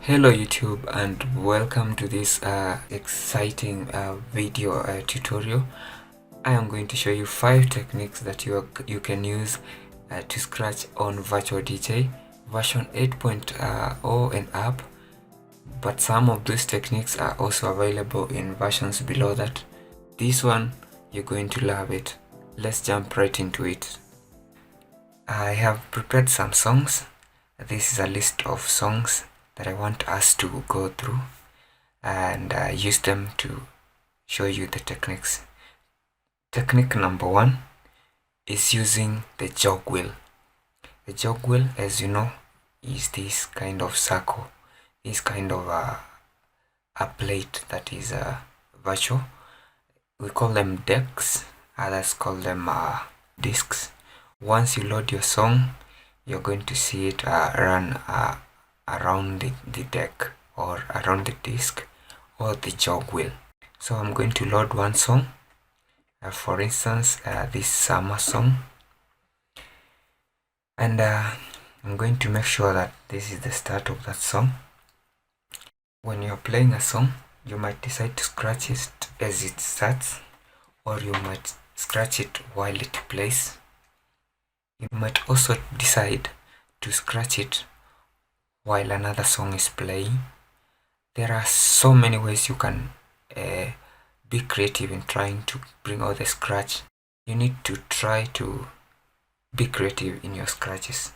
Hello YouTube, and welcome to this exciting video tutorial. I am going to show you 5 techniques that you can use to scratch on virtualdj version 8.0 and up, but some of these techniques are also available in versions below that. This one, you're going to love it. Let's jump right into it. I have prepared some songs. This is a list of songs that I want us to go through and use them to show you the techniques. Technique number 1 is using the jog wheel. The jog wheel, as you know, is this kind of circle, this kind of a plate that is virtual. We call them decks, others call them discs. Once you load your song, you're going to see it run around the deck or around the disc or the jog wheel. So I'm going to load one song, for instance this summer song, and I'm going to make sure that this is the start of that song. When you're playing a song, you might decide to scratch it as it starts, or you might scratch it while it plays. You might also decide to scratch it while another song is playing. There are so many ways you can be creative in trying to bring out the scratch. You need to try to be creative in your scratches.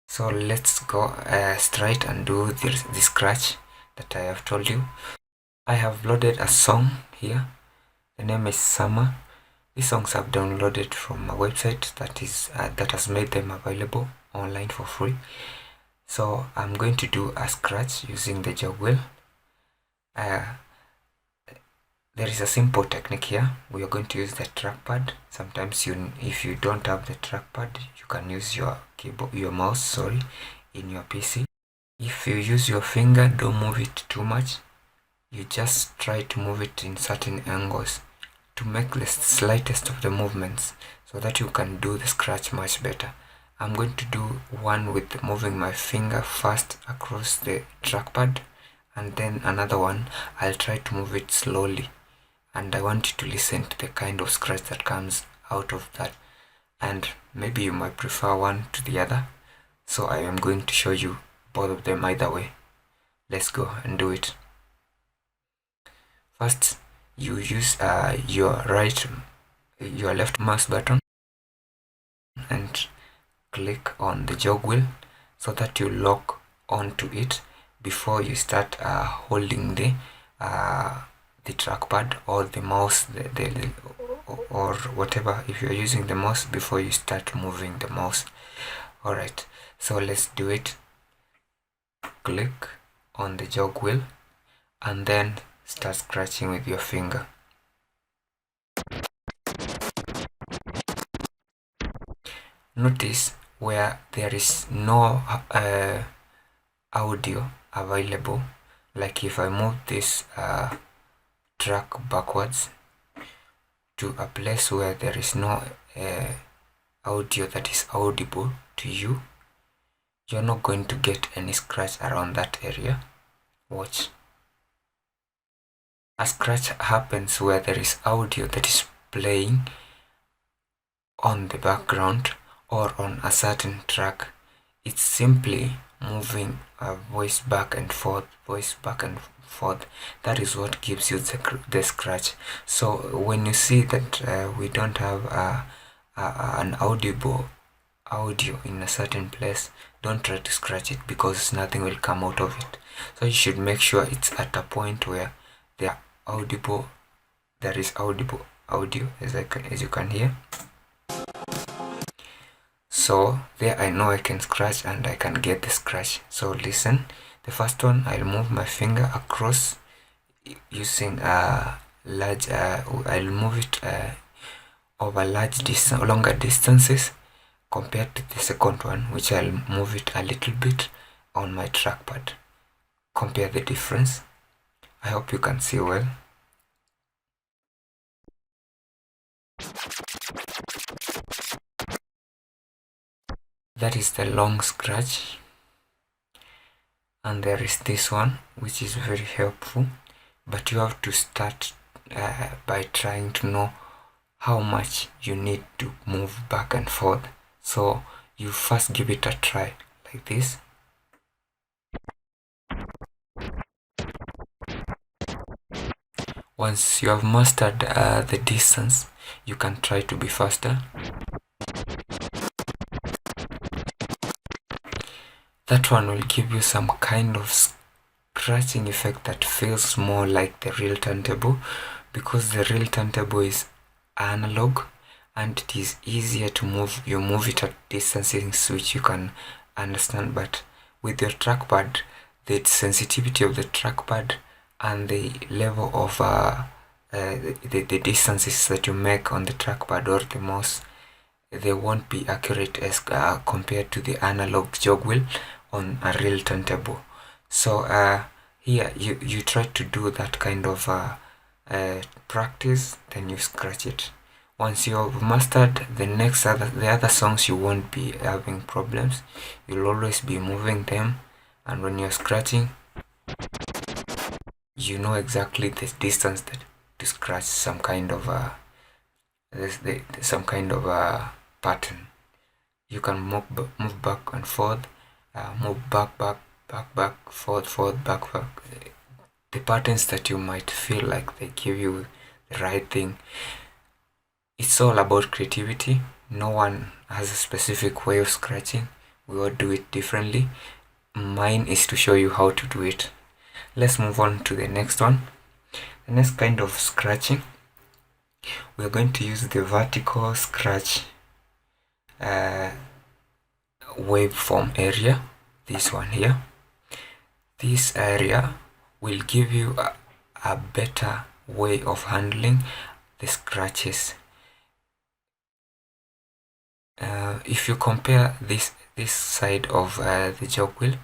So let's go straight and do the scratch that I have told you. I have loaded a song here. The name is Summer. These songs I've downloaded from a website that has made them available online for free. So I'm going to do a scratch using the jog wheel. There is a simple technique here. We are going to use the trackpad. Sometimes if you don't have the trackpad, you can use your keyboard, your mouse, in your PC. If you use your finger, don't move it too much. You just try to move it in certain angles to make the slightest of the movements so that you can do the scratch much better. I'm going to do one with moving my finger first across the trackpad, and then another one I'll try to move it slowly, and I want you to listen to the kind of scratch that comes out of that, and maybe you might prefer one to the other, so I am going to show you both of them either way. Let's go and do it. First, you use your left mouse button and click on the jog wheel so that you lock onto it before you start holding the trackpad or the mouse, or whatever, if you're using the mouse, before you start moving the mouse. Alright, so let's do it. Click on the jog wheel and then start scratching with your finger. Notice where there is no audio available, like if I move this track backwards to a place where there is no audio that is audible to you, you're not going to get any scratch around that area. Watch. A scratch happens where there is audio that is playing on the background or on a certain track. It's simply moving a voice back and forth, That is what gives you the scratch. So when you see that we don't have an audible audio in a certain place, don't try to scratch it, because nothing will come out of it. So you should make sure it's at a point where there is audible audio, as you can hear. So there I know I can scratch and I can get the scratch. So listen, the first one, I'll move my finger across using a large, I'll move it over longer distances compared to the second one, which I'll move it a little bit on my trackpad. Compare the difference. I hope you can see well. That is the long scratch. and there is this one which is very helpful, but you have to start by trying to know how much you need to move back and forth. So you first give it a try like this. Once you have mastered the distance, you can try to be faster. That one will give you some kind of scratching effect that feels more like the real turntable, because the real turntable is analog and it is easier to move. You move it at distances which you can understand, but with your trackpad, the sensitivity of the trackpad and the level of the distances that you make on the trackpad or the mouse, they won't be accurate as compared to the analog jog wheel on a real turntable. So here you try to do that kind of practice, then you scratch it. Once you have mastered the other songs, you won't be having problems. You'll always be moving them, and when you're scratching, you know exactly the distance that to scratch some kind of pattern. You can move back and forth, move back, forth, back. The patterns that you might feel like they give you the right thing. It's all about creativity. No one has a specific way of scratching. We all do it differently. Mine is to show you how to do it. Let's move on to the next one. The next kind of scratching, we're going to use the vertical scratch waveform area. This one here. This area will give you a better way of handling the scratches. If you compare this side of the jog wheel,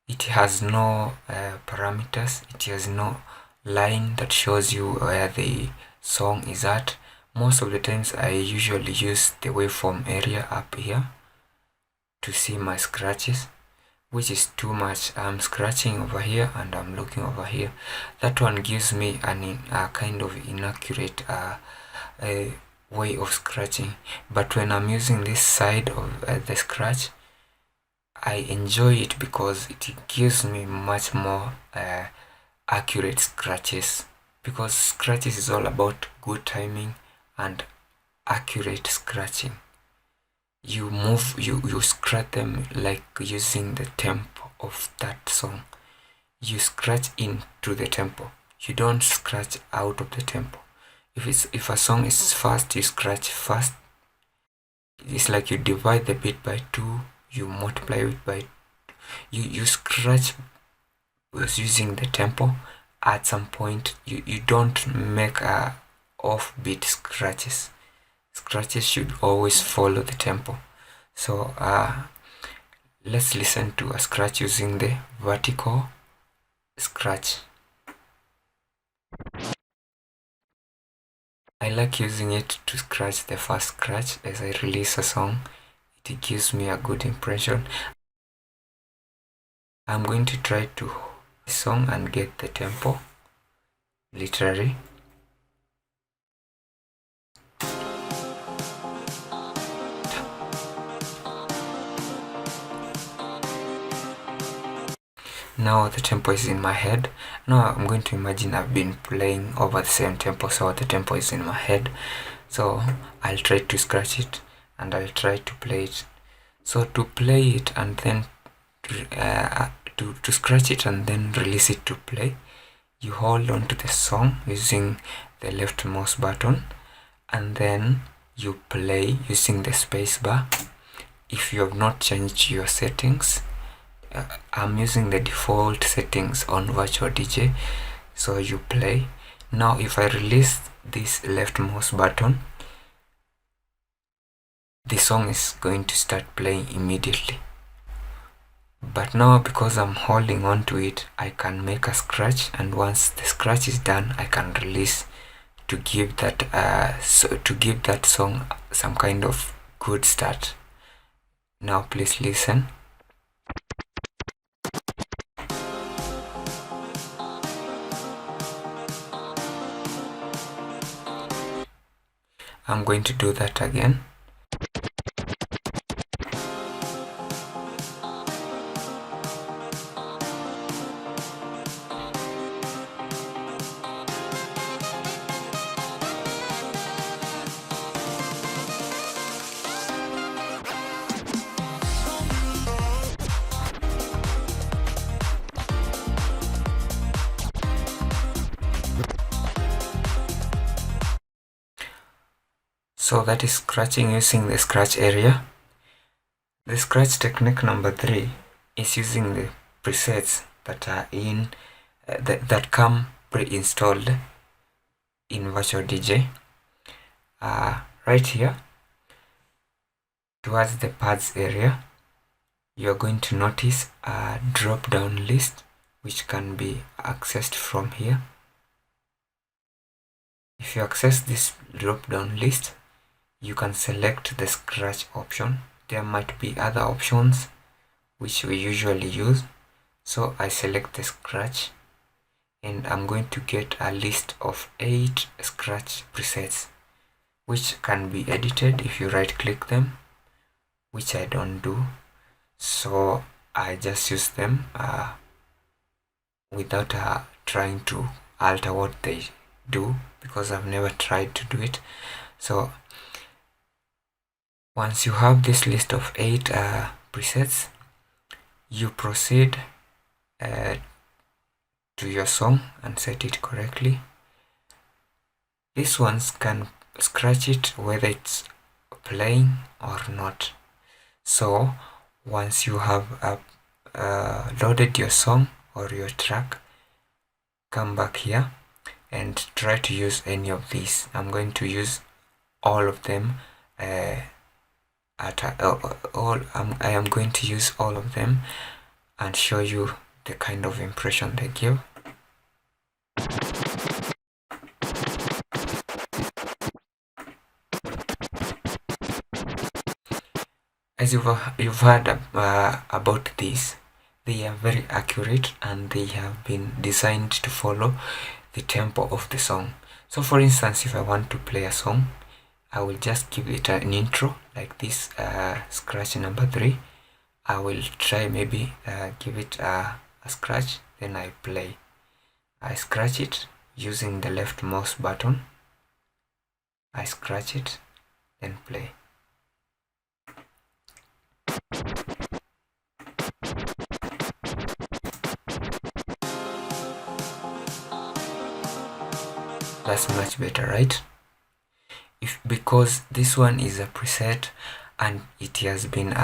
it has no parameters. It has no line that shows you where the song is at. Most of the times I usually use the waveform area up here to see my scratches, which is too much. I'm scratching over here and I'm looking over here. That one gives me a kind of inaccurate way of scratching. But when I'm using this side of the scratch, I enjoy it because it gives me much more accurate scratches, because scratches is all about good timing and accurate scratching. You move, you scratch them like using the tempo of that song. You scratch into the tempo. You don't scratch out of the tempo. If a song is fast, you scratch fast. It's like you divide the beat by 2, you multiply it by you scratch using the tempo. At some point you don't make offbeat scratches. Scratches should always follow the tempo. So let's listen to a scratch using the vertical scratch. I like using it to scratch the first scratch as I release a song. It gives me a good impression. I'm going to try to song and get the tempo literally. Now the tempo is in my head. Now I'm going to imagine I've been playing over the same tempo, so the tempo is in my head. So I'll try to scratch it and I'll try to play it. So to play it and then to scratch it and then release it to play, you hold on to the song using the left mouse button and then you play using the space bar. If you have not changed your settings, I'm using the default settings on virtualdj, so you play. Now if I release this left mouse button, the song is going to start playing immediately. But now because I'm holding on to it, I can make a scratch, and once the scratch is done, I can release to give that song some kind of good start. Now please listen. I'm going to do that again. So that is scratching using the scratch area. The scratch technique number 3 is using the presets that are in that come pre-installed in virtualdj. Right here towards the pads area, you're going to notice a drop down list which can be accessed from here. If you access this drop down list, you can select the scratch option. There might be other options which we usually use, so I select the scratch, and I'm going to get a list of 8 scratch presets which can be edited if you right click them, which I don't do, so I just use them without trying to alter what they do, because I've never tried to do it. So once you have this list of 8 presets, you proceed to your song and set it correctly. These ones can scratch it whether it's playing or not. So once you have loaded your song or your track, come back here and try to use any of these. I'm going to use all of them. I am going to use all of them and show you the kind of impression they give. As you've heard about these, they are very accurate and they have been designed to follow the tempo of the song. So for instance, if I want to play a song, I will just give it an intro like this, scratch number 3. I will try maybe give it a scratch, then I play. I scratch it using the left mouse button. I scratch it, then play. That's much better, right? Because this one is a preset and it has been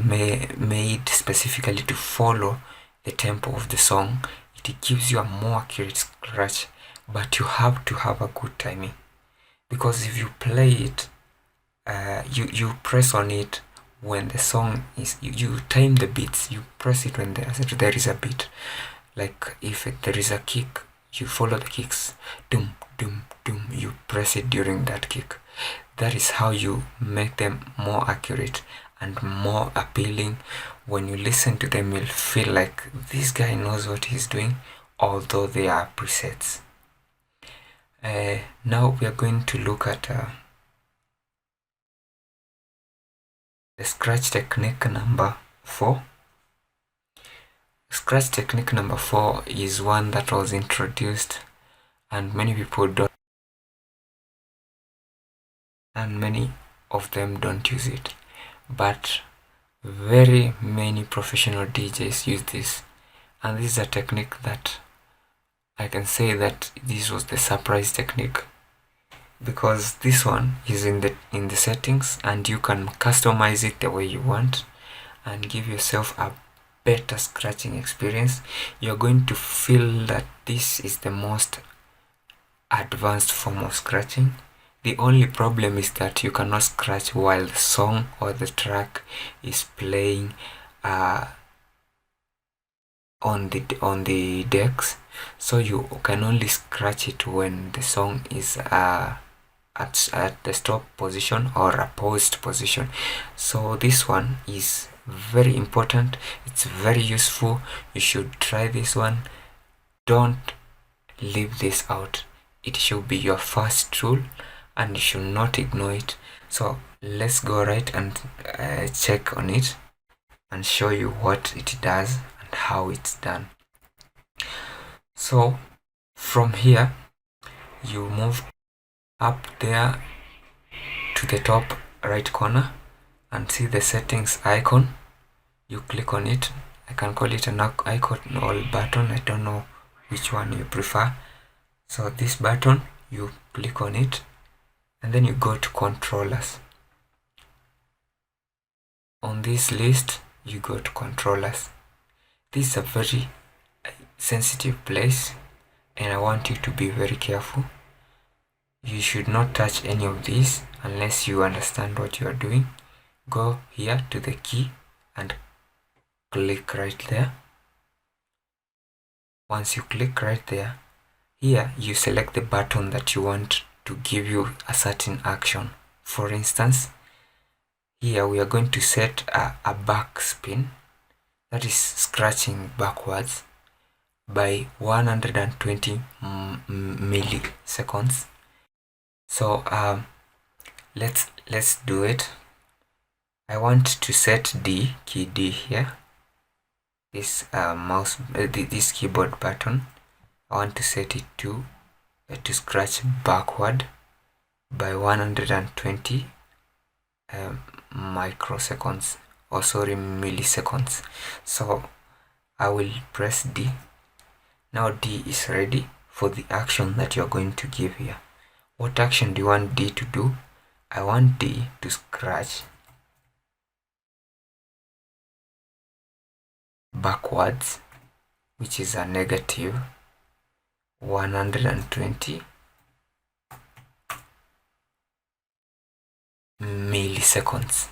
made specifically to follow the tempo of the song, it gives you a more accurate scratch, but you have to have a good timing, because if you play it, you press on it when the song is, you time the beats, you press it when there is a beat. Like if there is a kick, you follow the kicks, doom doom doom, you press it during that kick. That is how you make them more accurate and more appealing. When you listen to them, you'll feel like this guy knows what he's doing, although they are presets. Now we are going to look at the scratch technique number 4. Scratch technique number 4 is one that was introduced and many people don't, and many of them don't use it, but very many professional DJs use this, and this is a technique that I can say that this was the surprise technique, because this one is in the settings and you can customize it the way you want and give yourself a better scratching experience. You're going to feel that this is the most advanced form of scratching. The only problem is that you cannot scratch while the song or the track is playing on the decks, so you can only scratch it when the song is at the stop position or a paused position. So this one is very important, it's very useful, you should try this one. Don't leave this out, it should be your first tool and you should not ignore it. So let's go right and check on it and show you what it does and how it's done. So from here you move up there to the top right corner and see the settings icon. You click on it. I can call it an icon or button, I don't know which one you prefer. So this button, you click on it and then you go to controllers. On this list you go to controllers. This is a very sensitive place and I want you to be very careful. You should not touch any of these unless you understand what you are doing. Go here to the key and click right there. Once you click right there, here you select the button that you want to give you a certain action. For instance, here we are going to set a back spin, that is scratching backwards by 120 milliseconds. So let's do it. I want to set key D here, this this keyboard button. I want to set it to scratch backward by 120 microseconds, or sorry, milliseconds. So I will press D. Now D is ready for the action that you're going to give here. What action do you want D to do? I want D to scratch backwards, which is a negative 120 milliseconds.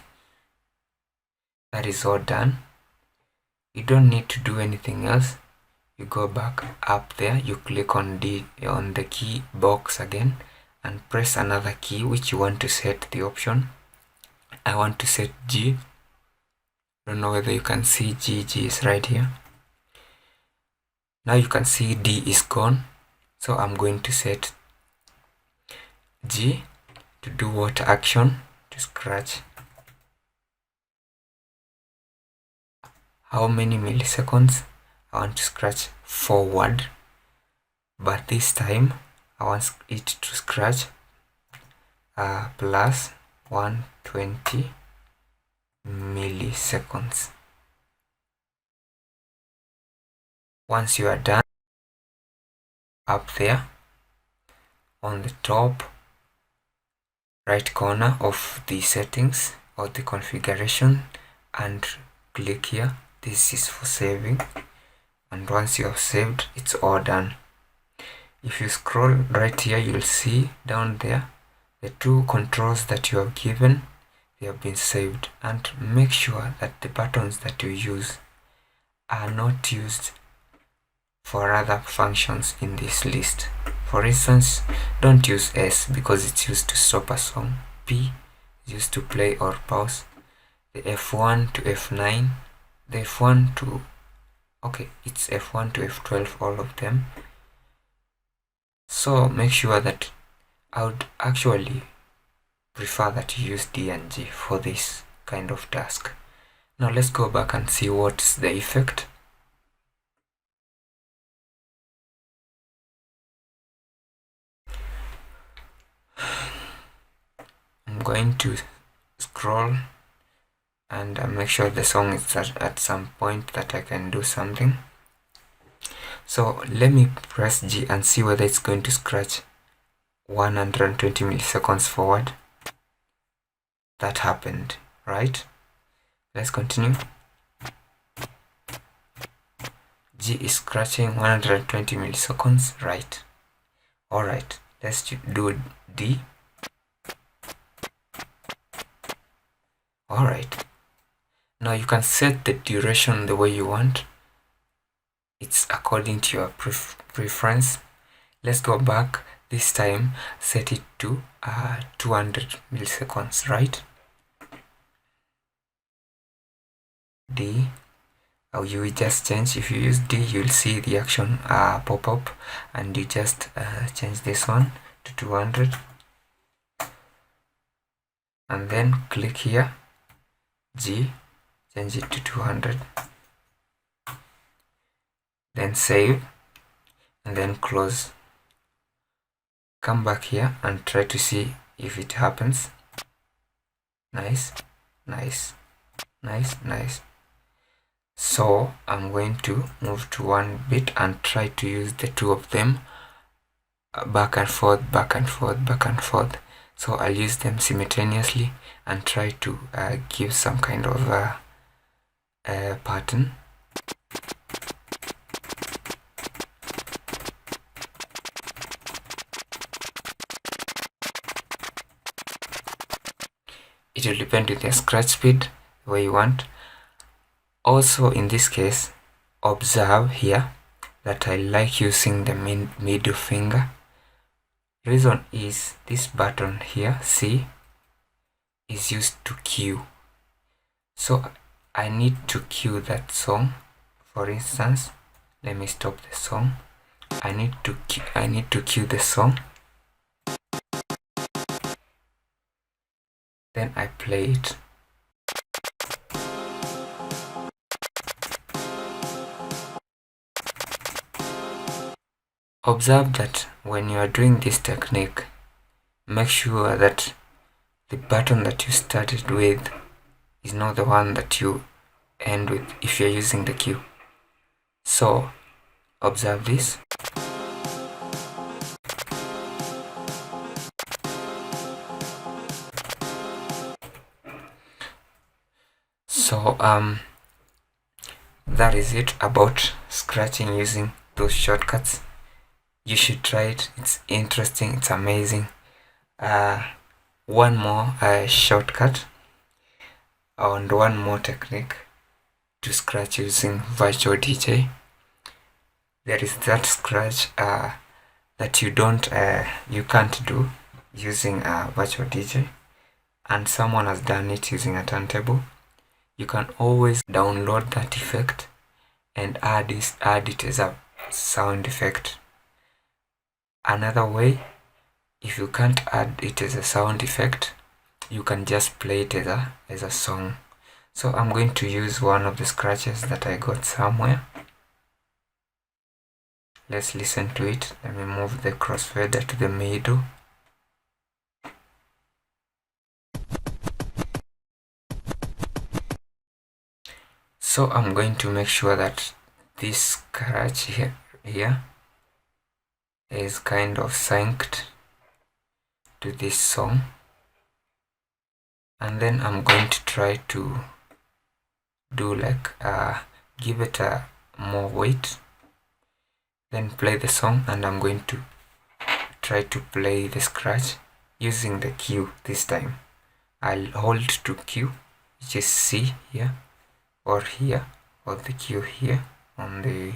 That is all done. You don't need to do anything else. You go back up there, you click on the key box again and press another key which you want to set the option. I want to set G. Don't know whether you can see G is right here. Now you can see D is gone. So I'm going to set G to do what action? To scratch. How many milliseconds? I want to scratch forward, but this time I want it to scratch plus 120 milliseconds. Once you are done, up there on the top right corner of the settings or the configuration, and click here. This is for saving, and once you have saved, it's all done. If you scroll right here, you'll see down there the two controls that you have given, they have been saved. And make sure that the buttons that you use are not used for other functions in this list. For instance, don't use S because it's used to stop a song. P is used to play or pause. The F1 to F9, the F1 to, okay, it's F1 to F12, all of them. So make sure that I would actually prefer that you use D and G for this kind of task. Now let's go back and see what's the effect. I'm going to scroll and make sure the song is at some point that I can do something. So let me press G and see whether it's going to scratch 120 milliseconds forward. That happened, right? Let's continue. G is scratching 120 milliseconds, right? Alright, let's do D. Alright, now you can set the duration the way you want. It's according to your preference. Let's go back. This time set it to 200 milliseconds, right? D. You will just change. If you use D, you'll see the action pop up, and you just change this one to 200. and then click here, G, change it to 200, then save, and then close. Come back here and try to see if it happens. Nice, nice, nice, nice. So I'm going to move to one bit and try to use the two of them back and forth, back and forth, back and forth. So I'll use them simultaneously and try to give some kind of pattern. It will depend on the scratch speed where you want. Also in this case, observe here that I like using the middle finger. Reason is this button here, C, is used to cue. So I need to cue that song. For instance, let me stop the song. I need to cue the song. Then I play it. Observe that when you are doing this technique, make sure that the button that you started with is not the one that you end with if you're using the cue. So observe this. So that is it about scratching using those shortcuts. You should try it. It's interesting, it's amazing. One more shortcut and one more technique to scratch using virtualdj. There is that scratch that you can't do using virtualdj, and someone has done it using a turntable. You can always download that effect and add it as a sound effect. Another way, if you can't add it as a sound effect, you can just play it as a song. So I'm going to use one of the scratches that I got somewhere. Let's listen to it. Let me move the crossfader to the middle. So I'm going to make sure that this scratch here is kind of synced to this song, and then I'm going to try to do like give it a more weight, then play the song, and I'm going to try to play the scratch using the cue this time. I'll hold to cue, which is C here or here, or the cue here on the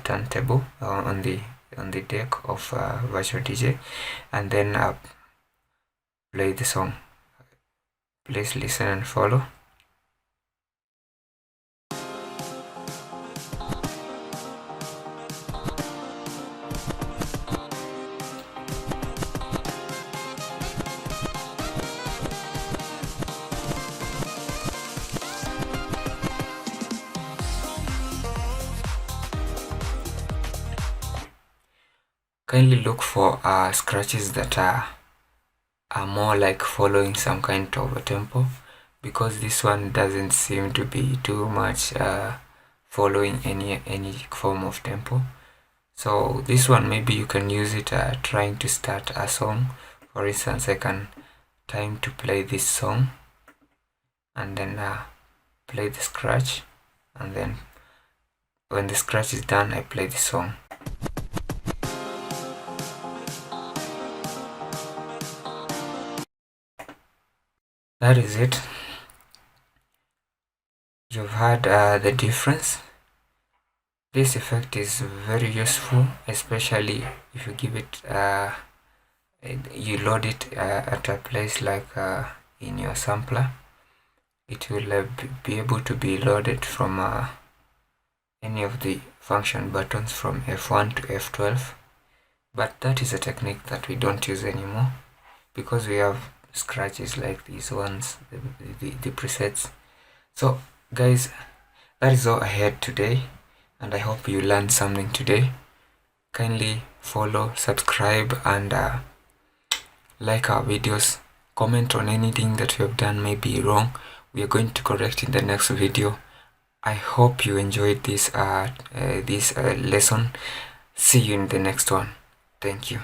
turntable on the deck of virtualdj, and then play the song. Please listen and follow. Kindly look for scratches that are more like following some kind of a tempo, because this one doesn't seem to be too much following any form of tempo. So this one, maybe you can use it trying to start a song. For instance, I can time to play this song and then play the scratch, and then when the scratch is done, I play the song. That is it. You've heard the difference. This effect is very useful, especially if you give it you load it at a place like in your sampler. It will be able to be loaded from any of the function buttons from F1 to F12, but that is a technique that we don't use anymore because we have scratches like these ones, the presets. So guys, that is all I had today, and I hope you learned something today. Kindly follow, subscribe, and like our videos. Comment on anything that we have done may be wrong. We are going to correct in the next video. I hope you enjoyed this lesson. See you in the next one. Thank you.